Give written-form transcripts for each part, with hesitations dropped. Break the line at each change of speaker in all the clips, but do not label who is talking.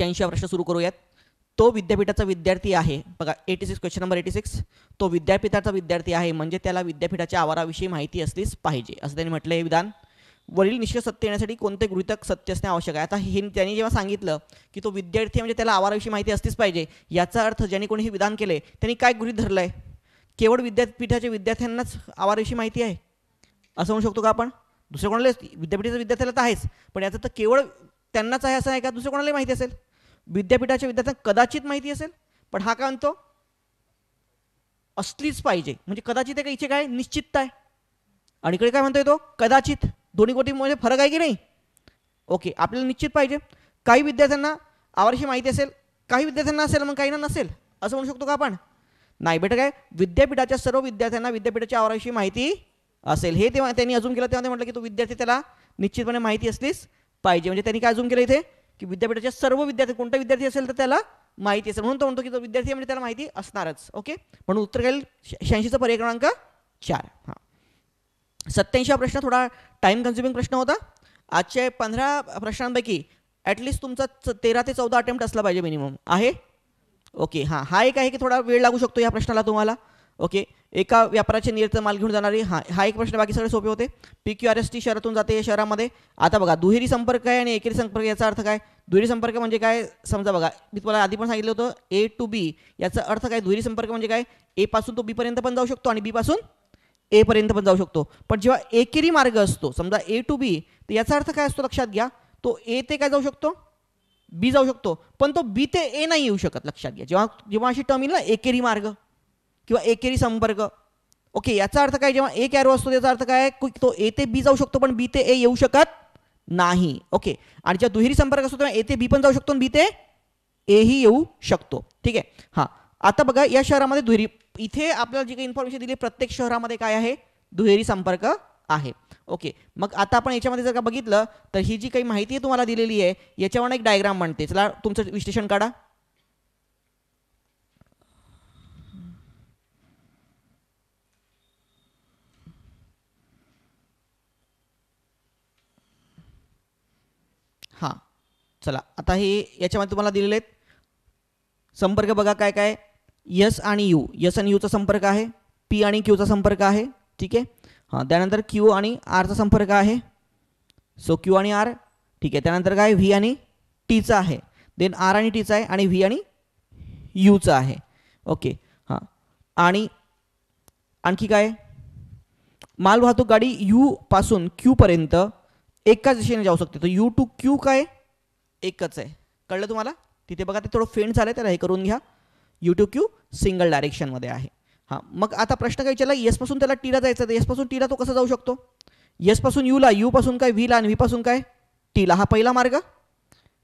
86 प्रश्न सुरू करूयात. तो विद्यापीठाचा विद्यार्थी आहे. बघा 86 क्वेश्चन नंबर 86. तो विद्यापीठाचा विद्यार्थी आहे म्हणजे त्याला विद्यापीठाच्या आवाराविषयी माहिती असलीच पाहिजे असं त्यांनी म्हटलं. हे विधान वरील निष्कर्ष सत्य येण्यासाठी कोणते गृहीतक सत्य असणे आवश्यक आहे. आता हे त्यांनी जेव्हा सांगितलं की तो विद्यार्थी म्हणजे त्याला आवाराविषयी माहिती असलीच पाहिजे, याचा अर्थ ज्यांनी कोणी हे विधान केले त्यांनी काय गृहीत धरलं आहे? केवळ विद्यापीठाच्या विद्यार्थ्यांनाच आवाराविषयी माहिती आहे असं म्हणू शकतो का आपण? दुसऱ्या कोणाला विद्यापीठाच्या विद्यार्थ्याला तर आहेच, पण याचं तर केवळ त्यांनाच आहे असं आहे का? दुसऱ्या कोणालाही माहिती असेल? विद्यापीठाच्या विद्यार्थ्यांना कदाचित माहिती असेल, पण हा काय म्हणतो असलीच पाहिजे. म्हणजे कदाचित आहे का इथे काय निश्चितता आहे, आणि इकडे काय म्हणतोय तो कदाचित. दोन्ही गोष्टींमध्ये फरक आहे की नाही? ओके, आपल्याला निश्चित पाहिजे. काही विद्यार्थ्यांना आवाराविषयी माहिती असेल, काही विद्यार्थ्यांना असेल, मग काहींना नसेल असं म्हणू शकतो का आपण? नाही बेटा, काय विद्यापीठाच्या सर्व विद्यार्थ्यांना विद्यापीठाच्या आवाराविषयी माहिती असेल. हे तेव्हा त्यांनी अजून केलं, तेव्हा ते म्हटलं की तो विद्यार्थी त्याला निश्चितपणे माहिती असलीच पाहिजे. म्हणजे त्यांनी काय अजून केलं इथे की विद्यापीठाच्या सर्व विद्यार्थी, कोणता विद्यार्थी असेल तर त्याला माहिती असेल, म्हणून तो म्हणतो की तो विद्यार्थी म्हणजे त्याला माहिती असणारच. ओके, म्हणून उत्तर काय 86चा पर्याय क्रमांक 4. हां, 87 प्रश्न थोडा टाइम कन्झ्युमिंग प्रश्न होता. आजच्या 15 प्रश्नांपैकी ॲटलिस्ट तुमचा 13 ते 14 अटेम्प्ट असला पाहिजे मिनिमम आहे. ओके, हां, हा एक आहे की थोडा वेळ लागू शकतो या प्रश्नाला तुम्हाला. ओके, एका व्यापाराचे निर्यात माल घेऊन जाणारी, हा एक प्रश्न, बाकी सगळे सोपे होते. PQRST शहरातून जाते या शहरामध्ये. आता बघा दुहेरी संपर्क आहे आणि एकेरी संपर्क, याचा अर्थ काय? दुहेरी संपर्क म्हणजे काय? समजा बघा, मी तुम्हाला आधी पण सांगितलं होतं A to B, याचा अर्थ काय? दुहेरी संपर्क म्हणजे काय? A पासून तो B पर्यंत पण जाऊ शकतो आणि B पासून A पर्यंत पण जाऊ शकतो. पण जेव्हा एकेरी मार्ग असतो, समजा A to B, तर याचा अर्थ काय असतो लक्षात घ्या. तो A ते काय जाऊ शकतो? B जाऊ शकतो, पण तो B ते A नाही येऊ शकत. लक्षात घ्या, जेव्हा जेव्हा अशी टर्म येईल ना एकेरी मार्ग किंवा एकेरी संपर्क. ओके, याचा अर्थ काय? जेव्हा एक एरो असतो त्याचा अर्थ काय? तो A ते B जाऊ शकतो पण B ते A येऊ शकत नाही. ओके, आणि जेव्हा दुहेरी संपर्क असतो तेव्हा A ते B पण जाऊ शकतो आणि B ते A ही येऊ शकतो. ठीक आहे. हां, आता बघा या शहरामध्ये दुहेरी, इथे आपल्याला जी काही इन्फॉर्मेशन दिली प्रत्येक शहरामध्ये काय आहे? दुहेरी संपर्क आहे. ओके, मग आता आपण याच्यामध्ये जर का बघितलं तर ही जी काही माहिती तुम्हाला दिलेली आहे याच्यावर एक डायग्राम बनते. चला तुमचं विश्लेषण काढा. हां, चला आता हे याच्यामध्ये तुम्हाला दिलेले आहेत संपर्क. बघा काय काय? यस आणि यू, यस आणि यूचा संपर्क आहे. पी आणि क्यूचा संपर्क आहे. ठीक आहे. हां, त्यानंतर क्यू आणि आरचा संपर्क आहे. सो क्यू आणि आर. ठीक आहे. त्यानंतर काय? व्ही आणि टीचा आहे. देन आर आणि टीचा आहे आणि व्ही आणि यूचा आहे. ओके, हां, आणि आणखी काय? मालवाहतूक गाडी यू पासून क्यू पर्यंत एकाच दिशेने जाऊ शकते. तर यू टू क्यू काय एकच आहे. कळलं तुम्हाला? तिथे बघा ते थोडं फेंट झालं आहे, त्याला हे करून घ्या. यू टू क्यू सिंगल डायरेक्शनमध्ये आहे. हां, मग आता प्रश्न काय विचारला? यस पासून त्याला टीला जायचं, तर यस पासून टीला तो कसा जाऊ शकतो? यस पासून यूला, यू पासून काय व्हीला आणि व्ही पासून काय टीला. हा पहिला मार्ग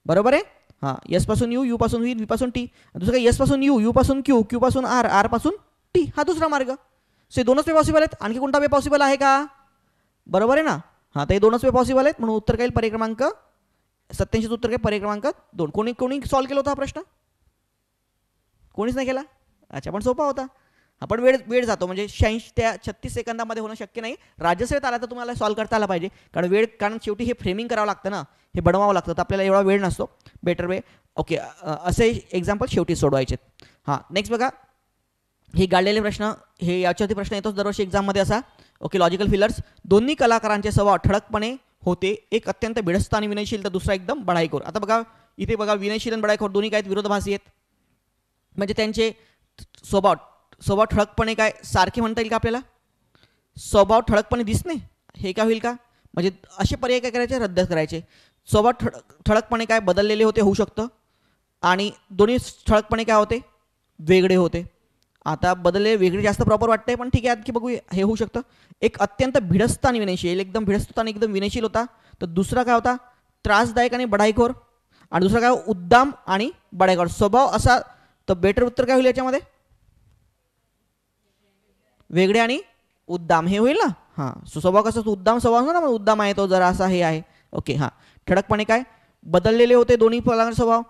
बरोबर आहे. हां, यस पासून यू, यू पासून व्ही, व्ही पासून टी. दुसरं काय? यस पासून यू, यू पासून क्यू, क्यू पासून आर, आर पासून टी. हा दुसरा मार्ग. सो हे दोनच वे पॉसिबल आहेत. आणखी कोणता वे पॉसिबल आहे का? बरोबर आहे ना? हां, तर हे दोनच वे पॉसिबल आहेत, म्हणून उत्तर काय पर्याय क्रमांक 87 उत्तर काय पर्याय क्रमांक 2. कोणी कोणी सॉल्व्ह केला होता हा प्रश्न? कोणीच नाही केला? अच्छा, पण सोपा होता. आपण वेळ जातो, म्हणजे 86 ते 36 सेकंदामध्ये होणं शक्य नाही. राज्यसेवेत आला तर तुम्हाला सॉल्व्ह करता आला पाहिजे, कारण शेवटी हे फ्रेमिंग करावं लागतं ना, हे बनवावं लागतं, तर आपल्याला एवढा वेळ नसतो. Better way. ओके, असे एक्झाम्पल शेवटी सोडवायचे. हां, नेक्स्ट बघा, हे गाळलेले प्रश्न, हे याच्यावरती प्रश्न येतोच दरवर्षी एक्झाममध्ये असा. Okay, logical fillers. दोन्ही कलाकारांचे स्वभाव ठळकपणे होते. एक अत्यंत भिडस्त आणि विनयशील, तर दुसरा एकदम बढाईखोर. आता बघा इथे बघा, विनयशील आणि बढाईखोर दोन्ही काय विरोधाभासी आहेत. म्हणजे त्यांचे स्वभाव ठळकपणे काय सारखे म्हणता येईल का आपल्याला? स्वभाव ठळकपणे दिसणे, हे काय होईल का? म्हणजे असे पर्याय काय करायचे? रद्द करायचे. स्वभाव ठळकपणे काय बदललेले होते, होऊ शकतं. आणि दोन्ही ठळकपणे काय होते? वेगळे होते. आता बदलले वेगळे जास्त प्रॉपर वाटते, पण ठीक आहे, आणखी बघू, हे होऊ शकतं. एक अत्यंत भिडस्त आणि विनयशील, एकदम भिडस्त होता आणि एकदम विनयशील होता. तर दुसरा काय होता? त्रासदायक आणि बढाईखोर. आणि दुसरा काय? उद्दाम आणि बढाईखोर. स्वभाव असा, तर बेटर उत्तर काय होईल याच्यामध्ये? वेगळे आणि उद्दाम, हे होईल ना. हां, स्वभाव कसा? उद्दाम स्वभाव ना, उद्दाम आहे तो, जरा असा हे आहे. ओके, हां. ठळकपणे काय? बदललेले होते दोन्ही फलांचे स्वभाव.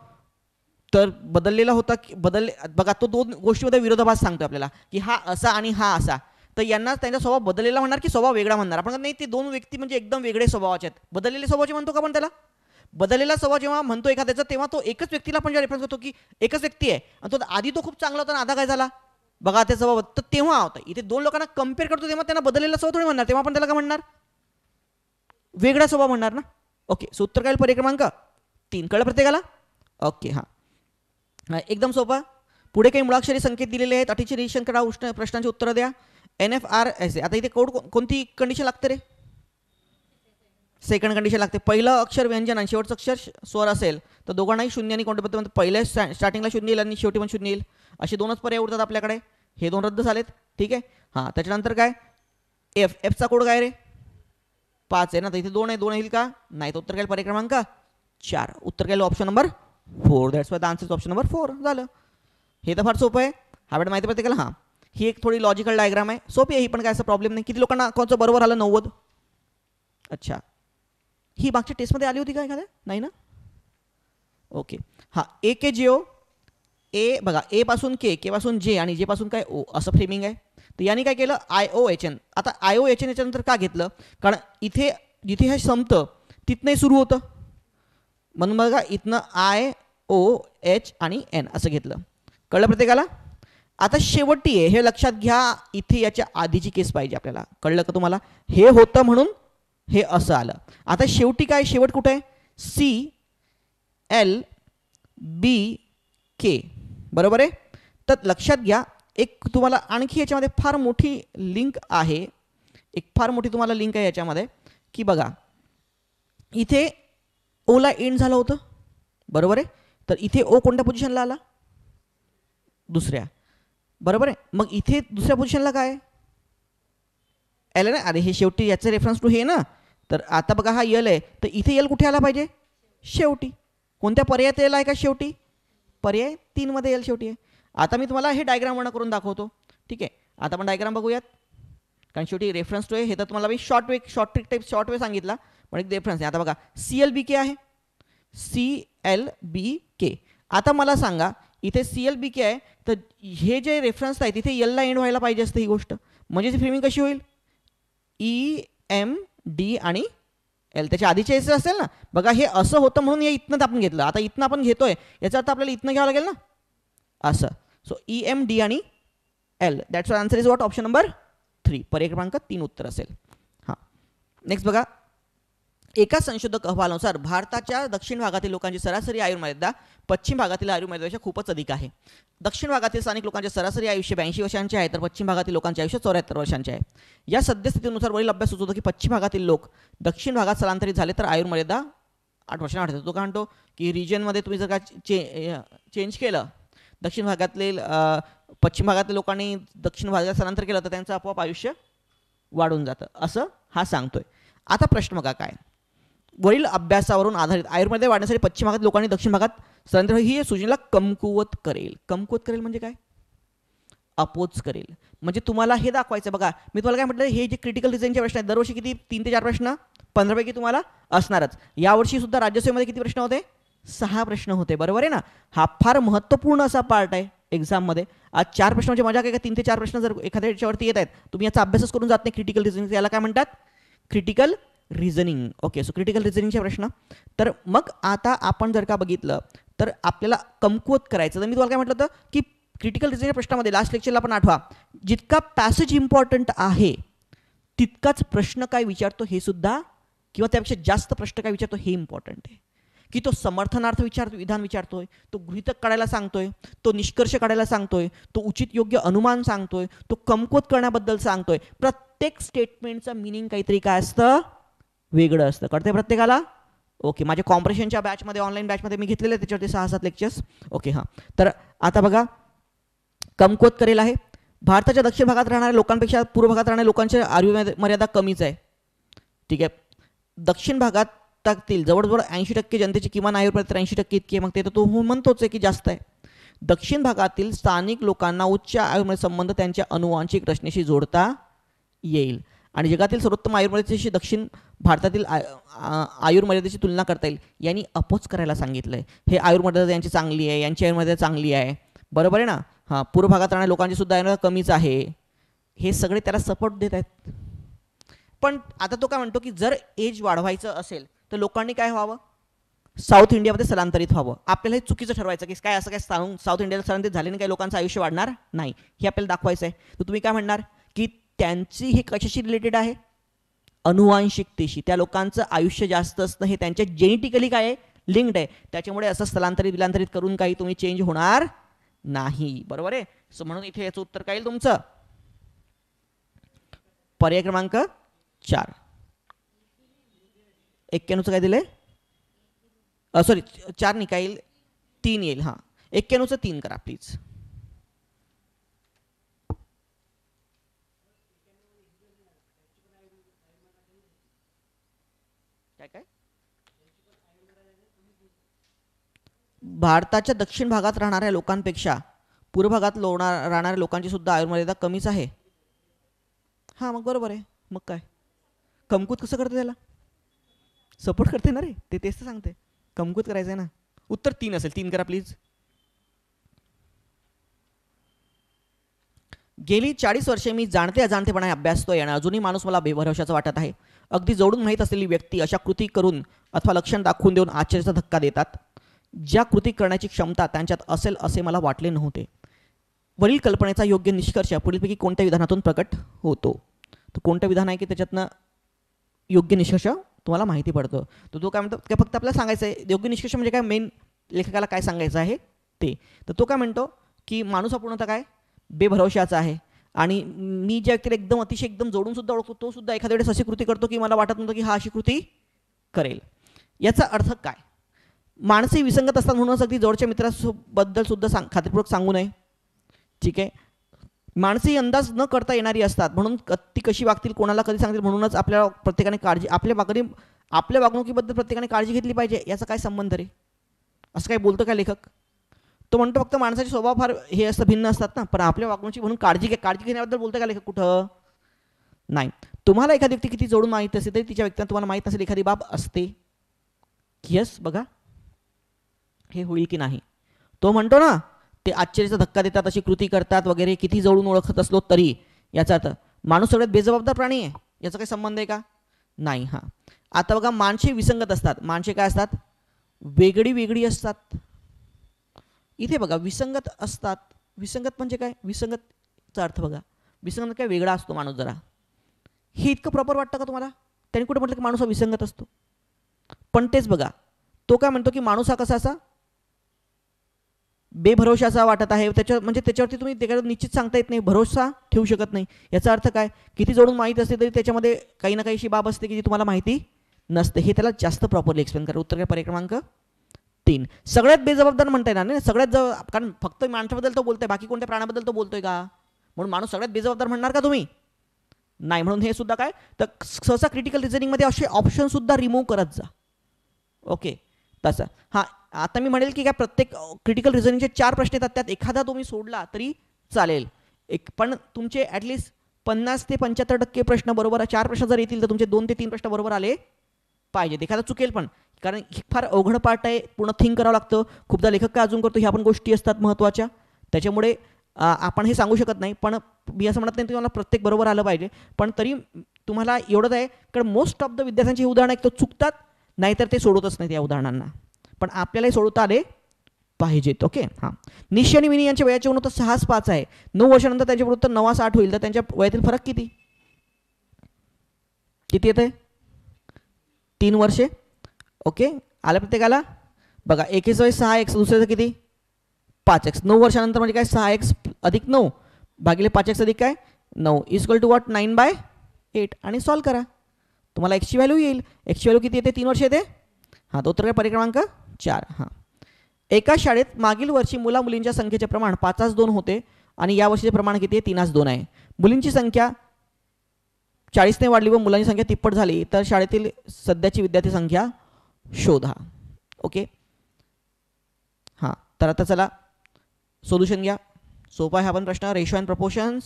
तर बदललेला होता की बघा, तो दोन गोष्टीमध्ये विरोधाभास सांगतो आपल्याला की हा असा आणि हा असा. तर यांना त्यांचा स्वभाव बदललेला म्हणणार की स्वभाव वेगळा म्हणणार? आपण नाही, ते दोन व्यक्ती म्हणजे एकदम वेगळे स्वभावाचे आहेत. बदललेले स्वभावाचे म्हणतो का आपण त्याला? बदललेला स्वभाव जेव्हा म्हणतो एखाद्याचा तेव्हा तो एकच व्यक्तीला आपण जेव्हा रेफरन्स करतो की एकच व्यक्ती आहे आणि तो आधी तो खूप चांगला होता आणि आता काय झाला बघा त्याचा स्वभाव, तर तेव्हा होता. इथे दोन लोकांना कम्पेअर करतो तेव्हा त्यांना बदललेला स्वभाव थोडी म्हणणार, तेव्हा आपण त्याला काय म्हणणार, वेगळा स्वभाव म्हणणार ना. ओके, सो उत्तर काय पर्याय क्रमांक 3. कळलं प्रत्येकाला? ओके, हां एकदम सोपा. पुढे काही मुळाक्षरी संकेत दिलेले आहेत. अटीचे निरीक्षण करा, प्रश्नांची उत्तरं द्या. NFRS. आता इथे कोणती कंडिशन लागते रे? सेकंड कंडिशन लागते. पहिलं अक्षर व्यंजन आणि शेवटचं अक्षर स्वर असेल तर दोघांनाही शून्य आणि कोणत्या पद्धतीमध्ये पहिल्या स्टार्टिंगला शून्य येईल आणि शेवटी पण शून्य येईल. असे दोनच पर्याय उरतात आपल्याकडे. हे दोन रद्द झालेत. ठीक आहे. हां, त्याच्यानंतर काय एफचा कोड काय रे? 5 आहे ना, तर इथे 2 आहे, 2 येईल का? नाही. तर उत्तर काय पर्याय क्रमांक 4. उत्तर काय option number 4. That's why the answer option number 4 झालं. हे तर फार सोपं आहे. हा माहिती प्रत्येकाला. हां, ही एक थोडी लॉजिकल डायग्राम आहे, सोपी आहे ही पण, काय असं प्रॉब्लेम नाही. किती लोकांना कोणचं बरोबर आलं? 90. अच्छा, ही मागच्या टेस्टमध्ये आली होती का एखाद्या? नाही ना. ओके, हां. ए के जे ओ, ए बघा, ए पासून के पासून जे आणि जे पासून काय ओ, असं फ्रेमिंग आहे. तर यांनी काय केलं? IOHN. आता IOHN याच्यानंतर का घेतलं? कारण इथे जिथे हे संपतं तिथनंही सुरू होतं, म्हणून बघा इथनं IOH आणि N असं घेतलं. कळलं प्रत्येकाला? आता शेवटी आहे हे लक्षात घ्या, इथे याच्या आधीची केस पाहिजे आपल्याला. कळलं का तुम्हाला? हे होतं म्हणून हे असं आलं. आता शेवटी काय, शेवट कुठे आहे? CLBK. बरोबर आहे. तर लक्षात घ्या, एक तुम्हाला आणखी याच्यामध्ये फार मोठी लिंक आहे, एक फार मोठी तुम्हाला लिंक आहे याच्यामध्ये, की बघा इथे ओला एंड झालं होतं, बरोबर आहे. तर इथे ओ कोणत्या पोझिशनला आला? दुसऱ्या. बरोबर आहे. मग इथे दुसऱ्या पोझिशनला काय एल आहे ना. अरे हे शेवटी याचं रेफरन्स टू हे ना, तर आता बघा हा यल आहे, तर इथे यल कुठे आला पाहिजे? शेवटी. कोणत्या पर्यायात यल आहे का शेवटी? पर्याय 3 मध्ये यल शेवटी आहे. आता मी तुम्हाला हे डायग्राम वर्ण करून दाखवतो. ठीक आहे, आता आपण डायग्राम बघूयात, कारण शेवटी रेफरन्स टू आहे. हे तर तुम्हाला मी शॉर्ट वे सांगितला, पण एक रेफरन्स आहे. आता बघा CLBK आहे, CLBK. आता मला सांगा इथे CLBK आहे, तर हे जे रेफरन्स आहे तिथे एलला एंड व्हायला पाहिजे असतं ही गोष्ट. म्हणजे ती फ्रेमिंग कशी होईल? EMD आणि एल त्याच्या आधीचे एस असेल ना. बघा हे असं होतं म्हणून हे इथनं आपण घेतलं. आता इथनं आपण घेतोय याचा अर्थ आपल्याला इथनं घ्यावं लागेल ना, असं. सो EMD आणि L, that's your answer is what? Option number 3. पर्याय क्रमांक 3 उत्तर असेल. हां, नेक्स्ट बघा. एका संशोधक अहवालानुसार भारताच्या दक्षिण भागातील लोकांची सरासरी आयुर्मर्यादा पश्चिम भागातील आयुर्मर्यादेपेक्षा खूपच अधिक आहे. दक्षिण भागातील स्थानिक लोकांचे सरासरी आयुष्य 82 वर्षांचे आहे, तर पश्चिम भागातील लोकांचे आयुष्य 74 वर्षांचे आहे. या सद्यस्थितीनुसार वरील अभ्यास सुचवतो की पश्चिम भागातील लोक दक्षिण भागात स्थलांतरित झाले तर आयुर्मर्यादा 8 वर्षांना वाढते. तो काय म्हणतो की रिजनमध्ये तुम्ही जर का चेंज केलं, दक्षिण भागातले पश्चिम भागातील लोकांनी दक्षिण भागात स्थलांतर केलं तर त्यांचं आपोआप आयुष्य वाढून जातं, असं हा सांगतोय. आता प्रश्न बघा काय, वरील अभ्यासावरून आधारित आयुर्वेद वाढण्यासाठी पश्चिम भागात लोकांनी दक्षिण भागात स्थलांतर ही सूचनेला कमकुवत करेल. कमकुवत करेल म्हणजे काय? अपोज करेल. म्हणजे तुम्हाला हे दाखवायचं. बघा मी तुम्हाला काय म्हटलं, हे जे क्रिटिकल रिझनिंगचे प्रश्न आहेत दरवर्षी किती 3 ते 4 प्रश्न 15 पैकी तुम्हाला असणारच. यावर्षी सुद्धा राज्यसेवेमध्ये किती प्रश्न होते? 6 प्रश्न होते. बरोबर आहे ना. हा फार महत्त्वपूर्ण असा पार्ट आहे एक्झाममध्ये. आज 4 प्रश्न म्हणजे मजा काय का? 3 ते 4 प्रश्न जर एखाद्या याच्यावरती येत आहेत, तुम्ही याचा अभ्यासच करून जात नाही. क्रिटिकल रिझनिंग याला काय म्हणतात? Critical reasoning. Okay, so critical रिझनिंगचे प्रश्न. तर मग आता आपण जर का बघितलं तर आपल्याला कमकुवत करायचं. तर मी तुम्हाला काय म्हटलं होतं की क्रिटिकल रिझनिंगच्या प्रश्नामध्ये लास्ट लेक्चरला आपण आठवा, जितका पॅसेज इम्पॉर्टंट आहे तितकाच प्रश्न काय विचारतो हे सुद्धा, किंवा त्यापेक्षा जास्त प्रश्न काय विचारतो हे इम्पॉर्टंट आहे. की तो समर्थनार्थ विधान विचारतोय, तो गृहीतक काढायला सांगतोय, तो निष्कर्ष काढायला सांगतोय, तो उचित योग्य अनुमान सांगतोय, तो कमकुवत करण्याबद्दल सांगतोय. प्रत्येक स्टेटमेंटचं मिनिंग काहीतरी काय असतं? वेगळं असतं. कळतंय प्रत्येकाला? ओके, माझ्या कॉम्प्रेशनच्या बॅचमध्ये, ऑनलाईन बॅचमध्ये मी घेतलेले त्याच्यावरती 6-7 लेक्चर्स. ओके, हां. तर आता बघा, कमकुवत करेल आहे. भारताच्या दक्षिण भागात राहणाऱ्या लोकांपेक्षा पूर्व भागात राहणाऱ्या लोकांची आयुर्मर्यादा कमीच आहे. ठीक आहे. दक्षिण भागातील जवळजवळ 80% जनतेची किमान आयुर्मर्यादा 80% इतकी आहे. मग ते तर तो म्हणतोच आहे की जास्त आहे. दक्षिण भागातील स्थानिक लोकांना उच्च आयुर्मर्यादा संबंध त्यांच्या अनुवांशिक रचनेशी जोडता येईल आणि जगातील सर्वोत्तम आयुर्मर्यादेशी दक्षिण भारतातील आयुर्मर्यादेची तुलना करता येईल. यांनी अपोज करायला सांगितलं आहे. हे आयुर्मर्यादा यांची चांगली आहे, यांची आयुर्मर्यादा चांगली आहे. बरोबर आहे ना. हां, पूर्व भागात राहणाऱ्या लोकांची सुद्धा आयुर्मर्यादा कमीच आहे. हे सगळे त्याला सपोर्ट देत आहेत. पण आता तो काय म्हणतो की जर एज वाढवायचं असेल तर लोकांनी काय व्हावं? साऊथ इंडियामध्ये स्थलांतरित व्हावं. आपल्याला हे चुकीचं ठरवायचं की काय असं काय साऊथ इंडियाला स्थलांतरित झाल्याने काही लोकांचं आयुष्य वाढणार नाही, हे आपल्याला दाखवायचं आहे. तर तुम्ही काय म्हणणार की त्यांची हे कशाशी रिलेटेड आहे, अनुवांशिकतेशी. त्या लोकांचं आयुष्य जास्त असणं हे त्यांच्या जेनेटिकली काय आहे, लिंक्ड आहे. त्याच्यामुळे असं स्थलांतरित करून काही तुम्ही चेंज होणार नाही. बरोबर आहे. सो म्हणून इथे याचं उत्तर काय येईल तुमचं, पर्याय क्रमांक 4. 91चं काय दिलंय, सॉरी 4 नाही, काय येईल 3 येईल. हां 91चं 3 करा प्लीज. काय काय भारताच्या दक्षिण भागात राहणाऱ्या लोकांपेक्षा पूर्व भागात राहणाऱ्या लोकांची सुद्धा आयुर्मर्यादा कमीच आहे. हां मग बरोबर आहे. मग काय कमकुत कसं करते, त्याला सपोर्ट करते ना रे, ते तेच तर सांगते, कमकुत करायचं आहे ना. उत्तर 3 असेल. 3 करा प्लीज. गेली 40 वर्षे मी जाणते अजाणतेपणे अभ्यासतोय आणि अजूनही माणूस मला बेभरवशाचा वाटत आहे. अगदी जोडून माहीत असलेली व्यक्ती अशा कृती करून अथवा लक्षण दाखवून देऊन आश्चर्याचा धक्का देतात. ज्या कृती करण्याची क्षमता त्यांच्यात असेल असे मला वाटले नव्हते. वरील कल्पनेचा योग्य निष्कर्ष पुढीलपैकी कोणत्या विधानातून प्रकट होतो. तर कोणतं विधान आहे की त्याच्यातनं योग्य निष्कर्ष तुम्हाला माहिती पडतो. तर तो काय म्हणतो, काय फक्त आपल्याला सांगायचं आहे योग्य निष्कर्ष म्हणजे काय, मेन लेखकाला काय सांगायचं आहे ते. तर तो काय म्हणतो की माणूस हा पूर्णतः काय बेभरवशाचा आहे आणि मी ज्या व्यक्तीला एकदम अतिशय एकदम जोडून सुद्धा ओळखतो तो सुद्धा एखाद्या वेळेस अशी कृती करतो की मला वाटत नव्हतं की हा अशी कृती करेल. याचा अर्थ काय, माणसे विसंगत असतात म्हणूनच अगदी जवळच्या मित्राबद्दल सुद्धा खात्रीपूर्वक सांगू नये. ठीक आहे. माणसे अंदाज न करता येणारी असतात म्हणून ती कशी वागतील कोणाला कधी सांगतील, म्हणूनच आपल्या प्रत्येकाने काळजी आपल्या वागणुकीबद्दल प्रत्येकाने काळजी घेतली पाहिजे. याचा काय संबंध रे, असं काय बोलतो का लेखक. तो म्हणतो फक्त माणसाचे स्वभाव फार हे असतं भिन्न असतात ना, पण आपल्या वागणुकीची म्हणून काळजी घेण्याबद्दल बोलतो का लेखक कुठं नाही. तुम्हाला एखादी व्यक्ती किती जोडून माहीत असते तरी तिच्या व्यक्तीला तुम्हाला माहीत नसेल एखादी बाब असते. यस बघा हे होईल की नाही. तो म्हणतो ना ते आश्चर्याचा धक्का देतात, अशी कृती करतात वगैरे, किती जवळून ओळखत असलो तरी. याचा अर्थ माणूस सगळ्यात बेजबाबदार प्राणी आहे, याचा काही संबंध आहे का नाही. हां आता बघा माणसे विसंगत असतात. माणसे काय असतात, वेगळी वेगळी असतात. इथे बघा विसंगत असतात. विसंगत म्हणजे काय, विसंगतचा अर्थ बघा, विसंगत काय वेगळा असतो माणूस जरा. हे इतकं प्रॉपर वाटतं का तुम्हाला, त्यांनी कुठे म्हटलं की माणूस हा विसंगत असतो. पण तेच बघा तो काय म्हणतो की माणूस हा कसा असा बेभरोशाचा वाटत आहे. त्याच्यावरती तुम्ही त्याच्यावर निश्चित सांगता येत नाही, भरोसा ठेवू शकत नाही. याचा अर्थ काय, किती जोडून माहीत असते तरी त्याच्यामध्ये काही ना काही अशी बाब असते की जी तुम्हाला माहिती नसते. हे त्याला जास्त प्रॉपरली एक्सप्लेन करा. उत्तर काय, पर्याय क्रमांक 3. सगळ्यात बेजबाबदार म्हणता येणार नाही सगळ्यात कारण फक्त माणसाबद्दल तो बोलतोय, बाकी कोणत्या प्राण्याबद्दल तो बोलतोय का, म्हणून माणूस सगळ्यात बेजबाबदार म्हणणार का तुम्ही नाही. म्हणून हे सुद्धा काय, तर सहसा क्रिटिकल रिझनिंगमध्ये असे ऑप्शन सुद्धा रिमूव्ह करत जा. ओके तसं. हां आता मी म्हणेल की काय प्रत्येक क्रिटिकल रिझनिंगचे 4 प्रश्न येतात, त्यात एखादा तुम्ही सोडला तरी चालेल. पण तुमचे ॲटलिस्ट 50 ते 75% प्रश्न बरोबर, 4 प्रश्न जर येतील तर तुमचे 2 ते 3 प्रश्न बरोबर आले पाहिजेत. एखादा चुकेल पण, कारण फार अवघड पार्ट आहे, पूर्ण थिंक करावं लागतं. खूपदा लेखक काय अजून करतो, ह्या पण गोष्टी असतात महत्त्वाच्या, त्याच्यामुळे आपण हे सांगू शकत नाही. पण मी असं म्हणत नाही तुम्हाला प्रत्येक बरोबर आलं पाहिजे, पण तरी तुम्हाला एवढंच आहे कारण मोस्ट ऑफ द विद्यार्थ्यांची उदाहरणं एक तर चुकतात, नाहीतर ते सोडवतच नाहीत या उदाहरणांना, पण आपल्यालाही सोडवता आले पाहिजेत. ओके हां. निशी आणि विनी यांच्या वयाचे गुणोत्तर 6:5 आहे. 9 वर्षानंतर त्यांचे गुणोत्तर 9:8 होईल, तर त्यांच्या वयातील फरक किती येते, 3 वर्षे. ओके आलं प्रत्येकाला. बघा एकीचं वय 6x, दुसऱ्याचं किती 5x. 9 वर्षानंतर म्हणजे काय 6x अधिक 9 भागिले 5x अधिक काय 9 इक्वल टू वॉट 9/8 आणि सॉल्व करा, तुम्हाला एक्सची व्हॅल्यू येईल. एक्सची व्हॅल्यू किती येते, 3 वर्ष येते. हां तो उत्तर काय, पर्याय क्रमांक 4. हां एका शाळेत मागील वर्षी मुला मुलींच्या संख्येचे प्रमाण 5:2 होते आणि या वर्षीचे प्रमाण किती आहे, 3:2 आहे. मुलींची संख्या 40ने वाढली व मुलांची संख्या 33 झाली, तर शाळेतील सध्याची विद्यार्थी संख्या शोधा. ओके हां तर आता चला सोल्युशन घ्या. सोपा आहे हा पण प्रश्न. Ratio and proportions.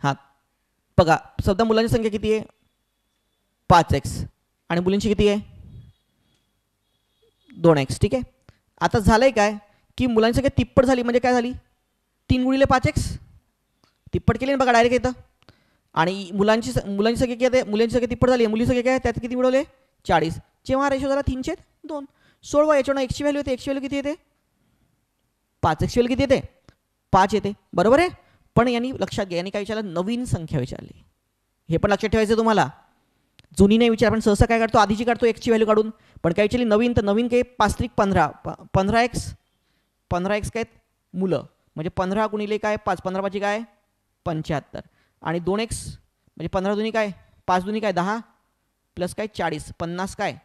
हां बघा सध्या मुलांची संख्या किती आहे 5x आणि मुलींची किती आहे 2x. ठीक आहे. आता झालंय काय की मुलांची संख्या तिप्पट झाली म्हणजे काय झाली, 3 गुणिले 5x तिप्पट केली ना बघा डायरेक्ट येतं. आणि मुलांची संख्या किती आहे, मुलांची संख्या तिप्पट झाली, मुली संख्या काय त्यात किती मिळवले 40, जेव्हा रेशो झाला 3/2. सोडवा, याच्यावर एक्सची व्हॅल्यू येते, एक्सची व्हॅल्यू किती येते 5, एक्सची व्हॅल्यू किती येते 5 येते, बरोबर आहे. पण यांनी लक्षात घ्या, यांनी काय विचारलं, नवीन संख्या विचारली. हे पण लक्षात ठेवायचं तुम्हाला, जुनी नाही विचार. आपण सहसा काय काढतो, आधीची काढतो एक्सची व्हॅल्यू काढून, पण काय विचारली नवीन, तर नवीन काय 5 त्रिक 15, 15x काय मुलं, म्हणजे 15 गुणिले काय 5, 15 पाची काय 75, आणि 2x म्हणजे 15 दुनी काय 5 दुनी काय 10 प्लस काय 40, 50 काय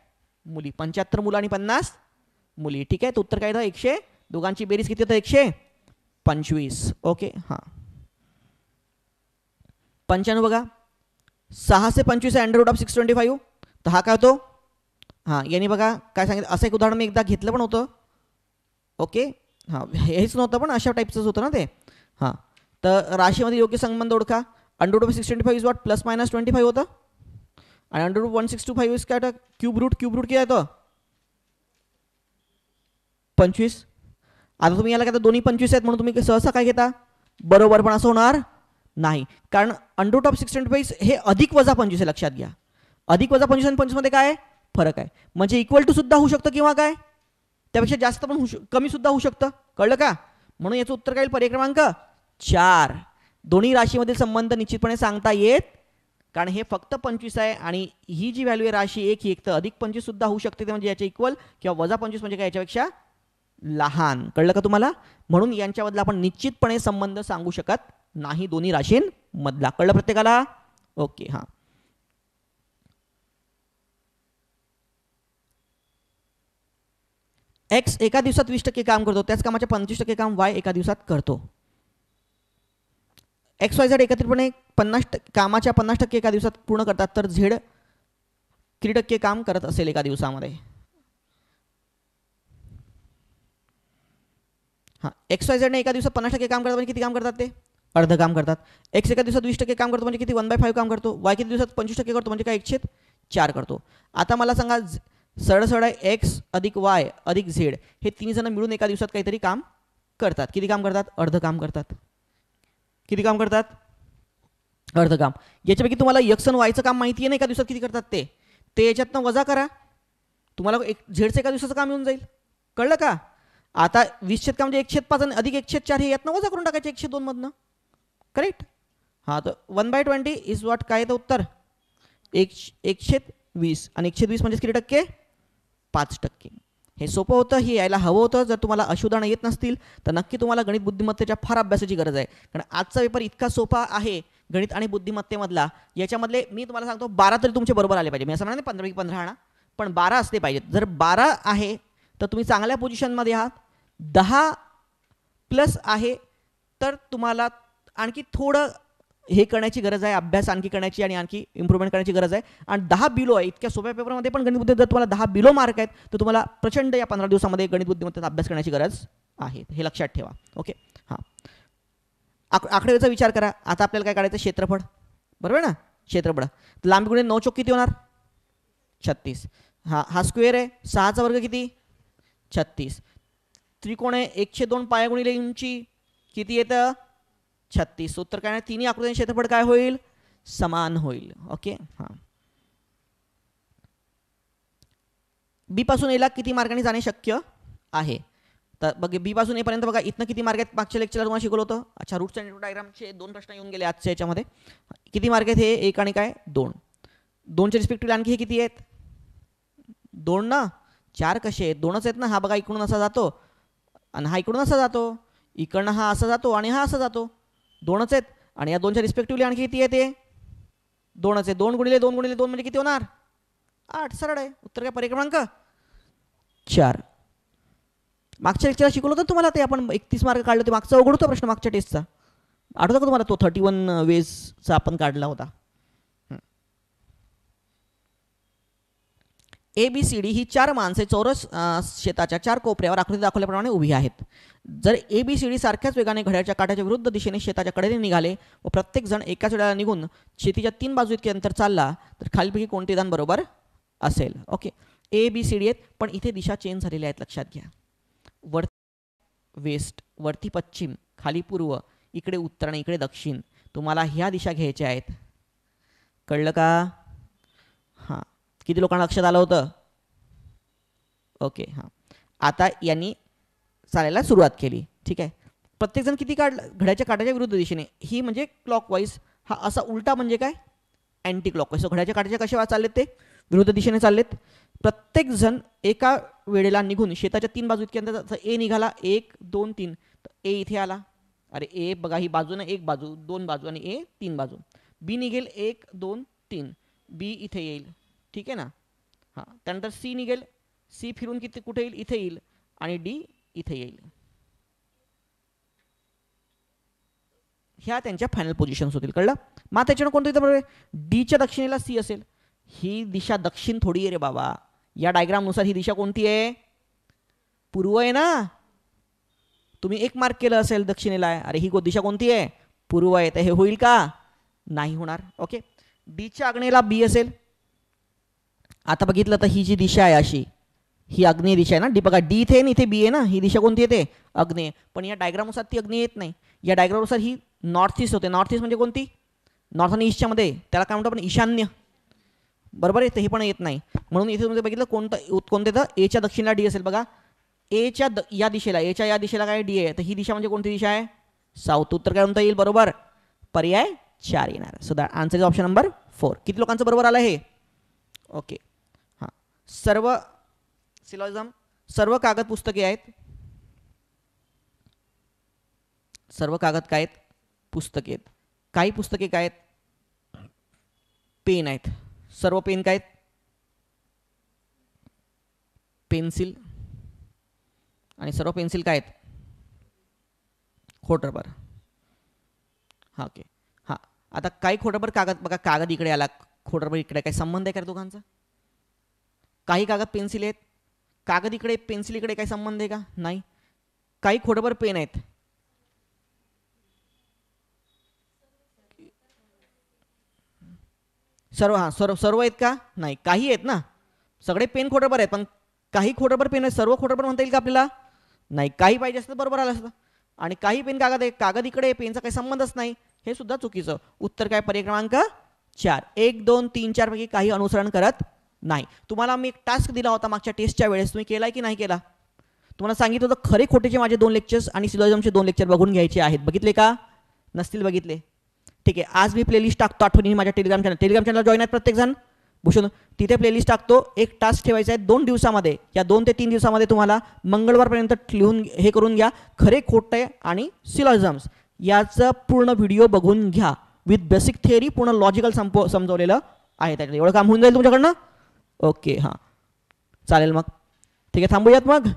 मुली, 75 मुलं आणि 50 मुली. ठीक आहे, तर उत्तर काय येतं 100, दोघांची बेरीज किती येतं 125. ओके, हां 95 बघा, 6 से 25 आहे अंडर रूट ऑफ 625, तर हा काय होतो, हां यांनी बघा काय सांगितलं, असं एक उदाहरण मी एकदा घेतलं पण होतं. ओके, हां हेच नव्हतं पण अशा टाईपचंच होतं ना ते. हां, तर राशीमध्ये योग्य संबंध ओळखा. Under root of 625 is what, plus minus 25 होतं, आणि अंडर रूट 1625 इज काय होतं, क्यूब रूट किती येतं 25. आता तुम्ही याला काय दोन्ही 25 आहेत म्हणून तुम्ही सहसा काय घेता, बरोबर, पण असं होणार नाही, कारण अंडर रूट ऑफ 625 हे अधिक वजा 25 आहे, लक्षात घ्या. अधिक वजा 25 आणि 25 मध्ये काय फरक आहे, म्हणजे इक्वल टू सुद्धा होऊ शकतं किंवा काय त्यापेक्षा जास्त पण कमी सुद्धा होऊ शकतं, कळलं का. म्हणून याचं उत्तर काय येईल, पर्याय क्रमांक 4. दोन्ही राशीमधील संबंध निश्चितपणे सांगता येत, कारण हे फक्त 25 आहे, आणि ही जी व्हॅल्यू आहे राशी 1 ही एक तर अधिक 25 सुद्धा होऊ शकते, ते म्हणजे याच्या इक्वल, किंवा वजा 25 म्हणजे काय याच्यापेक्षा लहान, कळलं का तुम्हाला. म्हणून यांच्यामधला आपण निश्चितपणे संबंध सांगू शकत नाही दोन्ही राशींमधला, कळलं प्रत्येकाला. ओके, हां एक्स एका दिवसात 20% काम करतो, त्याच कामाचे 25% काम वाय एका दिवसात करतो. एक्स वाय झेड एकत्रितपणे 50% कामाच्या 50% एका दिवसात पूर्ण करतात, तर झेड किती टक्के काम करत असेल एका दिवसामध्ये. हां, एक्स वाय झेडने एका दिवसात 50% काम करतात, म्हणजे किती काम करतात ते अर्ध काम करतात. एक्स एका दिवसात 20% काम करतो, म्हणजे किती 1/5 काम करतो. वाय किती दिवसात 25% करतो, म्हणजे काय 1/4 करतो. आता मला सांगा, सरळ सरळ आहे एक्स अधिक वाय अधिक झेड, हे 3 जण मिळून एका दिवसात काहीतरी काम करतात. किती काम करतात, अर्ध काम करतात. किती काम करतात, अर्ध काम. याच्यापैकी तुम्हाला एक्स आणि वायचं काम माहिती आहे ना, एका दिवसात किती करतात ते याच्यातनं वजा करा, तुम्हाला झेडचं एका दिवसाचं काम येऊन जाईल, कळलं का. आता 20 काम म्हणजे 1/5 आणि अधिक 1/4 हे यातनं वजा करून टाकायचे 102 मधनं, करेक्ट. हां, तर 1/20 इज वॉट, काय येतं उत्तर 120, आणि 120 म्हणजे किती टक्के 5%. हे सोपं होतं, हे यायला हवं होतं. जर तुम्हाला अशुदानं येत नसतील तर नक्की तुम्हाला गणित बुद्धिमत्तेच्या फार अभ्यासाची गरज आहे, कारण आजचा पेपर इतका सोपा आहे गणित आणि बुद्धिमत्तेमधला. याच्यामधले मी तुम्हाला सांगतो 12 तरी तुमचे बरोबर आले पाहिजे. मी असं म्हणा 15 आणा, पण 12 असले पाहिजेत. जर 12 आहे तर तुम्ही चांगल्या पोझिशनमध्ये आहात. 10 प्लस आहे तर तुम्हाला आणखी थोडं हे करण्याची गरज आहे, अभ्यास आणखी करण्याची आणि आणखी इम्प्रूव्हमेंट करण्याची गरज आहे. आणि 10 बिलो आहे, इतक्या सोप्या पेपरमध्ये पण गणित बुद्धिमत्तेत जर तुम्हाला 10 बिलो मार्क आहेत तर तुम्हाला प्रचंड या 15 दिवसामध्ये गणित बुद्धिमत्तेचा अभ्यास करण्याची गरज आहे, हे लक्षात ठेवा. ओके, हां आकडेचा विचार करा. आता आपल्याला काय काढायचं, क्षेत्रफळ, बरोबर ना. क्षेत्रफळ लांबी गुणिले 9 चौक किती होणार 36. हा स्क्वेअर आहे, 6चा वर्ग किती 36. त्रिकोण आहे, 1/2 पाया गुणिले उंची किती येतं 36. उत्तर काय नाही, तिन्ही आकृतीचे क्षेत्रफळ काय होईल, समान होईल. ओके, हां बी पासून एला किती मार्गाने जाणे शक्य आहे, तर बघ बी पासून ए पर्यंत बघा, इथनं किती मार्ग आहेत, मागच्या लेक्चरला तुम्हाला शिकवलं होतं. अच्छा, रूट्स अँड डायग्रामचे 2 प्रश्न येऊन गेले आजच्या याच्यामध्ये. किती मार्ग आहेत, हे 1 आणि काय 2. 2च्या रिस्पेक्टिव्ह आणखी हे किती आहेत 2 ना, 4 कसे आहेत, 2च आहेत ना. हा बघा इकडून असा जातो आणि हा इकडून असा जातो, इकडनं हा असा जातो आणि हा असा जातो, 2च आहेत. आणि या 2च्या रिस्पेक्टिव्हली आणखी किती आहे, ते 2च आहे. 2 गुणिले 2 गुणिले 2 म्हणजे किती होणार 8. सरळ आहे उत्तर, काय पर्याय क्रमांक 4. मागच्या लेक्चरला शिकवलं होतं तुम्हाला, ते आपण 31 मार्क काढले होते. मागचा अवघड होता प्रश्न मागच्या टेस्टचा, आठवतं का तुम्हाला, तो 31 वेजचा आपण काढला होता. ABCD ही 4 माणसे चौरस शेताच्या 4 कोपऱ्यावर आकृती दाखवल्याप्रमाणे उभी आहेत. जर ABCD सारख्याच वेगाने घड्याळाच्या काट्याच्या विरुद्ध दिशेने शेताच्या कडेने निघाले व प्रत्येक जण एकाच वेळेला निघून शेतीच्या 3 बाजू इतके अंतर चालला तर खालीलपैकी कोणते विधान बरोबर असेल. ओके, ABCD आहेत, पण इथे दिशा चेंज झालेल्या आहेत, लक्षात घ्या. वरती वेस्ट, वरती पश्चिम, खाली पूर्व, इकडे उत्तर आणि इकडे दक्षिण. तुम्हाला ह्या दिशा घ्यायच्या आहेत. कळलं का? हां, किती लोकांना लक्षात आलं होतं? ओके. हां, आता यांनी चालायला सुरुवात केली. ठीक आहे. प्रत्येकजण किती काढलं? घड्याच्या काट्याच्या विरुद्ध दिशेने. ही म्हणजे क्लॉकवाईज. हा असा उलटा म्हणजे काय? Anti clockwise. सो घड्याच्या काट्याच्या कशा चाललेत ते? विरुद्ध दिशेने चाललेत. प्रत्येकजण एका वेळेला निघून शेताच्या 3 बाजू इतक्या ए निघाला, 1 2 3, ए इथे आला. अरे ए बघा, ही बाजूने 1 बाजू 2 बाजू आणि ए 3 बाजू. बी निघेल 1 2 3, बी इथे येईल. ठीक आहे ना? हां, त्यानंतर सी निघेल, सी फिरून किती कुठे येईल? इथे येईल आणि डी इथे येईल. ह्या त्यांच्या फायनल पोझिशन्स होतील. कळलं? मग त्याच्यानं कोणतं इथं बरोबर? डीच्या दक्षिणेला सी असेल. ही दिशा दक्षिण थोडी आहे रे बाबा. या डायग्रामनुसार ही दिशा कोणती आहे? पूर्व आहे ना. तुम्ही 1 मार्क केलं असेल दक्षिणेला आहे. अरे ही दिशा कोणती आहे? पूर्व आहे. तर हे होईल का? नाही होणार. ओके. डीच्या आग्नेयेला बी असेल. आता बघितलं तर ही जी दिशा आहे अशी, ही आग्नेय दिशा आहे ना. डी बघा, डी इथे इथे बी आहे ना. ही दिशा कोणती येते? आग्नेय. पण या डायग्रामनुसार ती आग्नेय येत नाही. या डायग्रामनुसार ही नॉर्थ ईस्ट होते. नॉर्थ ईस्ट म्हणजे कोणती? नॉर्थ आणि ईस्टच्या मध्ये. त्याला काय म्हणतो आपण? ईशान्य. बरोबर आहे. ते हे पण येत नाही. म्हणून इथे तुम्ही बघितलं कोणतं तर एच्या दक्षिणेला डी असेल. बघा, एच्या या दिशेला, एच्या या दिशेला काय? डी आहे. तर ही दिशा म्हणजे कोणती दिशा आहे? साऊथ. उत्तर काय म्हणता येईल? बरोबर. पर्याय 4 येणार. So that answer is option number 4. किती लोकांचं बरोबर आलं हे? ओके. हां, सर्व सिलॉजिझम, सर्व कागद पुस्तके आहेत. सर्व कागद काय आहेत? पुस्तके आहेत. काही पुस्तके काय आहेत? पेन आहेत. सर्व पेन काय आहेत? पेन्सिल. आणि सर्व पेन्सिल काय आहेत? खोडरबर. हां, ओके. हां, आता काही खोडरबर कागद बघा, कागद इकडे आला, खोडरबर इकडे. काही संबंध आहे का दोघांचा? काही कागद पेन्सिल आहेत, कागद इकडे पेन्सिल इकडे, काही संबंध आहे का? नाही. काही खोडरबर पेन आहेत. सर्व. हां, सर्व आहेत का? नाही. काही आहेत ना. सगळे पेन खोडरबर आहेत, पण काही खोडरबर पेन आहेत. सर्व खोडरबर म्हणता येईल का आपल्याला? नाही. काही पाहिजे असतं बरोबर आलं असतं. आणि काही पेन कागद आहे, कागद इकडे, पेनचा काही संबंधच नाही. हे सुद्धा चुकीचं. उत्तर काय? पर्याय क्रमांक 4. 1 2 3 4 पैकी काही अनुसरण करत नाही. तुम्हाला मी एक टास्क दिला होता मागच्या टेस्टच्या वेळेस. तुम्ही केलाय की नाही केला? तुम्हाला सांगितलं होतं खरे खोटेचे माझे 2 लेक्चर्स आणि सिलॉजिझमचे 2 लेक्चर बघून घ्यायचे आहेत. बघितले का? नसतील बघितले. ठीक आहे. आज मी प्लेलिस्ट टाकतो आठवणीने माझ्या टेलिग्राम चॅनल जॉईन आहेत प्रत्येकजण. भूषण, तिथे प्लेलिस्ट टाकतो. एक टास्क ठेवायचा आहे 2 दिवसामध्ये. या 2 ते 3 दिवसामध्ये तुम्हाला मंगळवारपर्यंत लिहून हे करून घ्या. खरे खोटे आणि सिलॉजिझम्स याचा पूर्ण व्हिडिओ बघून घ्या. विथ बेसिक थिअरी पूर्ण लॉजिकल समजवलेलं आहे त्याच्यात. एवढं काम होऊन जाईल तुमच्याकडनं. ओके. हां, चालेल मग. ठीक आहे, थांबूयात मग.